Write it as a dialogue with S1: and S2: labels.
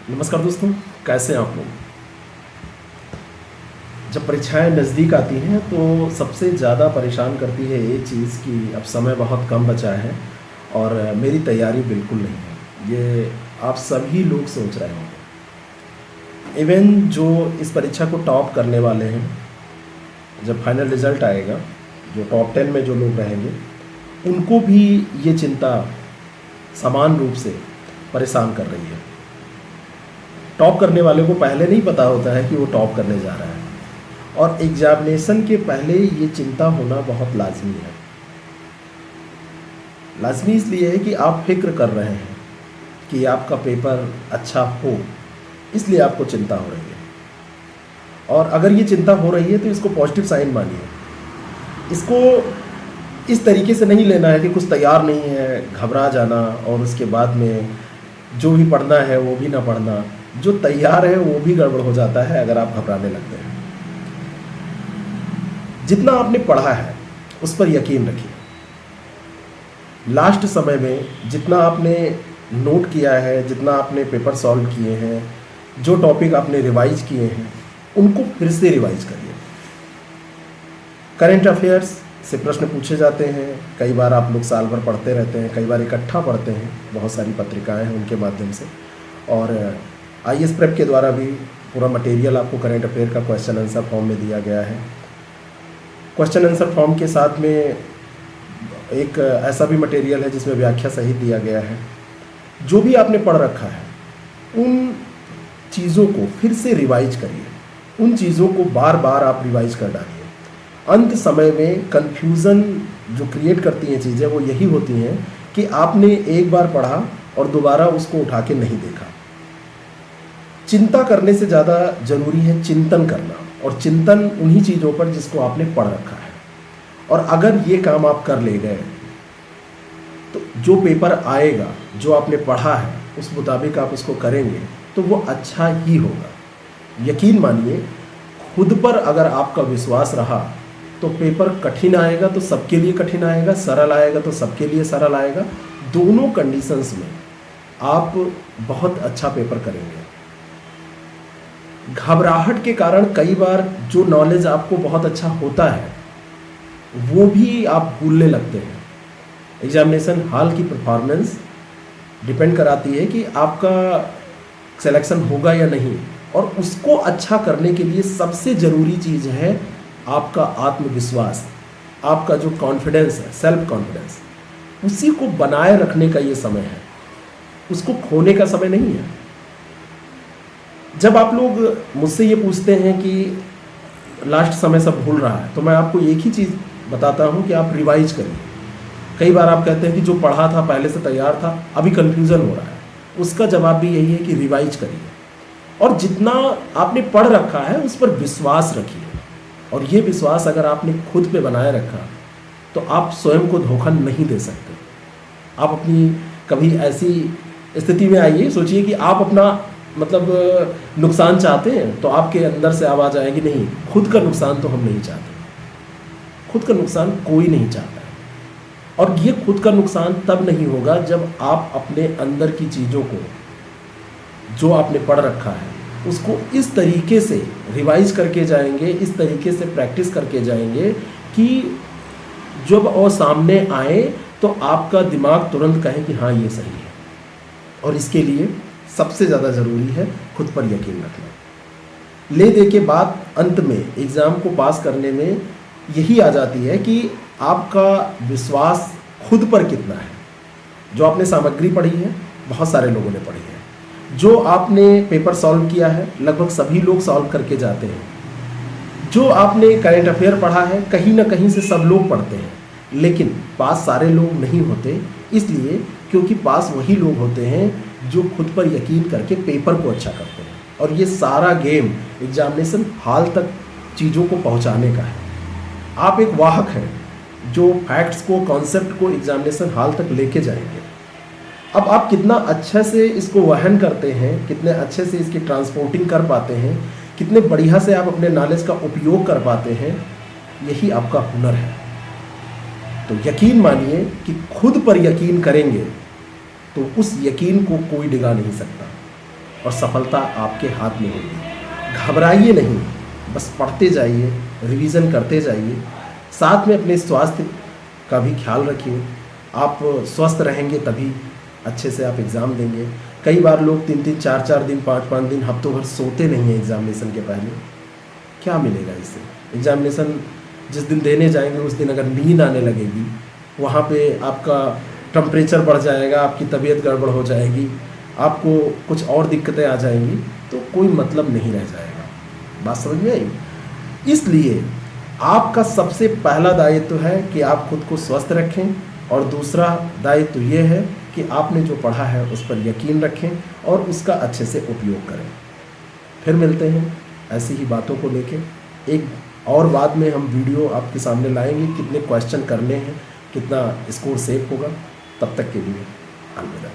S1: नमस्कार दोस्तों, कैसे हैं आप लोग। जब परीक्षाएं नज़दीक आती हैं तो सबसे ज़्यादा परेशान करती है एक चीज़ कि अब समय बहुत कम बचा है और मेरी तैयारी बिल्कुल नहीं है। ये आप सभी लोग सोच रहे होंगे। इवन जो इस परीक्षा को टॉप करने वाले हैं, जब फाइनल रिज़ल्ट आएगा, जो टॉप 10 में जो लोग रहेंगे, उनको भी ये चिंता समान रूप से परेशान कर रही है। टॉप करने वाले को पहले नहीं पता होता है कि वो टॉप करने जा रहा है, और एग्जामिनेशन के पहले ये चिंता होना बहुत लाजमी है। लाजमी इसलिए है कि आप फिक्र कर रहे हैं कि आपका पेपर अच्छा हो, इसलिए आपको चिंता हो रही है। और अगर ये चिंता हो रही है तो इसको पॉजिटिव साइन मानिए। इसको इस तरीके से नहीं लेना है कि कुछ तैयार नहीं है, घबरा जाना और उसके बाद में जो भी पढ़ना है वो भी ना पढ़ना। जो तैयार है वो भी गड़बड़ हो जाता है अगर आप घबराने लगते हैं। जितना आपने पढ़ा है उस पर यकीन रखिए। लास्ट समय में जितना आपने नोट किया है, जितना आपने पेपर सॉल्व किए हैं, जो टॉपिक आपने रिवाइज किए हैं, उनको फिर से रिवाइज करिए। करंट अफेयर्स से प्रश्न पूछे जाते हैं। कई बार आप लोग साल भर पढ़ते रहते हैं, कई बार इकट्ठा पढ़ते हैं, बहुत सारी पत्रिकाएं हैं उनके माध्यम से। और आईएएस प्रेप के द्वारा भी पूरा मटेरियल आपको करंट अफेयर का क्वेश्चन आंसर फॉर्म में दिया गया है। क्वेश्चन आंसर फॉर्म के साथ में एक ऐसा भी मटेरियल है जिसमें व्याख्या सहित दिया गया है। जो भी आपने पढ़ रखा है उन चीज़ों को फिर से रिवाइज करिए, उन चीज़ों को बार बार आप रिवाइज कर डालिए। अंत समय में कन्फ्यूज़न जो क्रिएट करती हैं चीज़ें वो यही होती हैं कि आपने एक बार पढ़ा और दोबारा उसको उठा के नहीं देखा। चिंता करने से ज़्यादा ज़रूरी है चिंतन करना, और चिंतन उन्हीं चीज़ों पर जिसको आपने पढ़ रखा है। और अगर ये काम आप कर ले गए तो जो पेपर आएगा, जो आपने पढ़ा है उस मुताबिक आप उसको करेंगे तो वो अच्छा ही होगा। यकीन मानिए, खुद पर अगर आपका विश्वास रहा तो पेपर कठिन आएगा तो सबके लिए कठिन आएगा, सरल आएगा तो सबके लिए सरल आएगा। दोनों कंडीशंस में आप बहुत अच्छा पेपर करेंगे। घबराहट के कारण कई बार जो नॉलेज आपको बहुत अच्छा होता है वो भी आप भूलने लगते हैं। एग्जामिनेशन हॉल की परफॉर्मेंस डिपेंड कराती है कि आपका सिलेक्शन होगा या नहीं, और उसको अच्छा करने के लिए सबसे ज़रूरी चीज़ है आपका आत्मविश्वास, आपका जो कॉन्फिडेंस है, सेल्फ कॉन्फिडेंस। उसी को बनाए रखने का ये समय है, उसको खोने का समय नहीं है। जब आप लोग मुझसे ये पूछते हैं कि लास्ट समय सब भूल रहा है, तो मैं आपको एक ही चीज़ बताता हूँ कि आप रिवाइज करिए। कई बार आप कहते हैं कि जो पढ़ा था पहले से तैयार था, अभी कन्फ्यूज़न हो रहा है। उसका जवाब भी यही है कि रिवाइज करिए, और जितना आपने पढ़ रखा है उस पर विश्वास रखिए। और ये विश्वास अगर आपने खुद पे बनाए रखा तो आप स्वयं को धोखा नहीं दे सकते। आप अपनी कभी ऐसी स्थिति में आइए, सोचिए कि आप अपना नुकसान चाहते हैं तो आपके अंदर से आवाज़ आएगी, नहीं, खुद का नुकसान तो हम नहीं चाहते। खुद का नुकसान कोई नहीं चाहता है। और ये खुद का नुकसान तब नहीं होगा जब आप अपने अंदर की चीज़ों को, जो आपने पढ़ रखा है, उसको इस तरीके से रिवाइज करके जाएंगे, इस तरीके से प्रैक्टिस करके जाएंगे कि जब वो सामने आए तो आपका दिमाग तुरंत कहे कि हाँ ये सही है। और इसके लिए सबसे ज़्यादा ज़रूरी है खुद पर यकीन रखना। ले दे के बात अंत में एग्ज़ाम को पास करने में यही आ जाती है कि आपका विश्वास खुद पर कितना है। जो आपने सामग्री पढ़ी है, बहुत सारे लोगों ने पढ़ी है। जो आपने पेपर सॉल्व किया है, लगभग सभी लोग सॉल्व करके जाते हैं। जो आपने करंट अफेयर पढ़ा है, कहीं ना कहीं से सब लोग पढ़ते हैं, लेकिन पास सारे लोग नहीं होते। इसलिए क्योंकि पास वही लोग होते हैं जो खुद पर यकीन करके पेपर को अच्छा करते हैं। और ये सारा गेम एग्जामिनेशन हॉल तक चीज़ों को पहुंचाने का है। आप एक वाहक हैं जो फैक्ट्स को, कॉन्सेप्ट को एग्जामिनेशन हॉल तक लेके जाएंगे। अब आप कितना अच्छे से इसको वहन करते हैं, कितने अच्छे से इसकी ट्रांसपोर्टिंग कर पाते हैं, कितने बढ़िया से आप अपने नॉलेज का उपयोग कर पाते हैं, यही आपका हुनर है। तो यकीन मानिए कि खुद पर यकीन करेंगे तो उस यकीन को कोई डिगा नहीं सकता। और सफलता आपके हाथ में होगी। घबराइए नहीं, बस पढ़ते जाइए, रिवीजन करते जाइए, साथ में अपने स्वास्थ्य का भी ख्याल रखिए। आप स्वस्थ रहेंगे तभी अच्छे से आप एग्ज़ाम देंगे। कई बार लोग 3-3, 4-4 दिन, 5-5 दिन, हफ्तों भर सोते नहीं हैं एग्ज़ामिनेशन के पहले। क्या मिलेगा इससे? एग्ज़ामिनेशन जिस दिन देने जाएंगे उस दिन अगर नींद आने लगेगी, वहाँ पे आपका टेम्परेचर बढ़ जाएगा, आपकी तबीयत गड़बड़ हो जाएगी, आपको कुछ और दिक्कतें आ जाएंगी, तो कोई मतलब नहीं रह जाएगा। बात समझ में आई? इसलिए आपका सबसे पहला दायित्व है कि आप खुद को स्वस्थ रखें, और दूसरा दायित्व ये है कि आपने जो पढ़ा है उस पर यकीन रखें और उसका अच्छे से उपयोग करें। फिर मिलते हैं ऐसी ही बातों को लेके। एक और बाद में हम वीडियो आपके सामने लाएंगे, कितने क्वेश्चन करने हैं, कितना स्कोर सेव होगा। तब तक के लिए अलविदा।